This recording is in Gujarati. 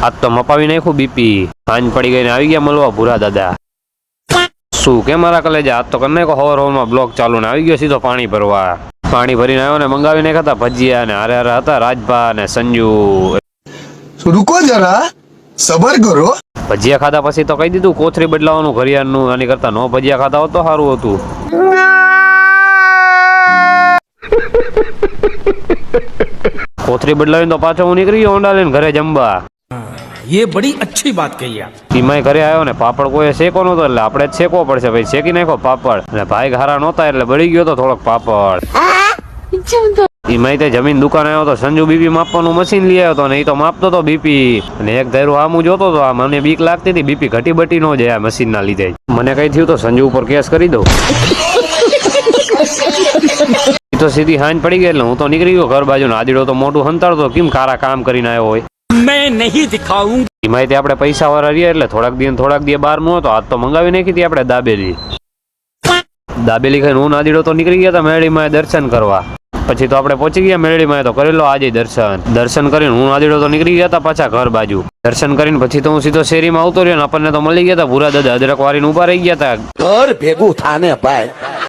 આજ તો મપાવી નાખ્યું બીપી. હાંજ પડી ગઈ ને આવી ગયા મળવા ભૂરા દાદા. શું કે મારા કલેજા, આજ તો કરી નાખો હવારમાં બ્લોક ચાલુ ને આવી ગયો સીધો પાણી ભરવા. પાણી ભરીને આવ્યો ને મંગાવી નાખ્યા હતા ભજીયા ને હારે હારે હતા રાજભા ને સંજુ. રૂકો જરા સબર કરો. ભજીયા ખાધા પછી તો કહી દીધું કોથરી બદલાવાનું ઘરિયાળનું, આની કરતા નો ભજીયા ખાધા હોત તો સારું હતું. કોથરી બદલાવીને તો પાછો હું નીકળી ગયો ઓંડા લઈને ઘરે જમવા. ये बड़ी अच्छी बात कही आप. ટીમાય ઘરે આવ્યો ને પાપડ કોઈ શેકો નતો એટલે આપણે જ શેકવો પડશે ભાઈ. શેકી નાખો પાપડ અને ભાઈ હારા નહોતા એટલે બળી ગયો તો થોડોક પાપડ. ટીમાય તે જમીન દુકાન આવ્યો તો સંજુ બીપી માપવાનું મશીન લઈ આવ્યો તો ને એ તો માપતો તો બીપી અને એક ધારું આમું જોતો તો. મને બીક લાગતી હતી બીપી ઘટી બટી નો જાય આ મશીન ના લીધે. મને કઈ થયું તો સંજુ ઉપર કેસ કરી દઉં. તો સીધી હાંજ પડી ગઈ એટલે હું તો નીકળી ગયો ઘર બાજુ. આદીડો તો મોટું હંતાડતો કેમ કારા કામ કરીને આવ્યો હોય. मैं नहीं दिखाऊं. એમાં આપણે પૈસા વાળા રહીએ એટલે થોડાક દી બહાર નો હતો. આજ તો મંગાવી નાખી હતી આપણે દાબેલી ખાઈને હું નાદીડો તો નીકળી ગયા હતા મેળીમાં દર્શન કરવા. પછી તો આપણે પહોંચી ગયા મેળીમાં તો કરી લો આજે દર્શન કરીને હું નાદીડો તો નીકળી ગયા હતા પાછા ઘર બાજુ. દર્શન કરીને પછી તો હું સીધો શેરીમાં આવતો રહ્યો ને આપણને તો મળી ગયા હતા ભૂરા દાદા અદરક વાળીને ઉભા રહી ગયા હતા. ઘર ભેગું થાને ભાઈ.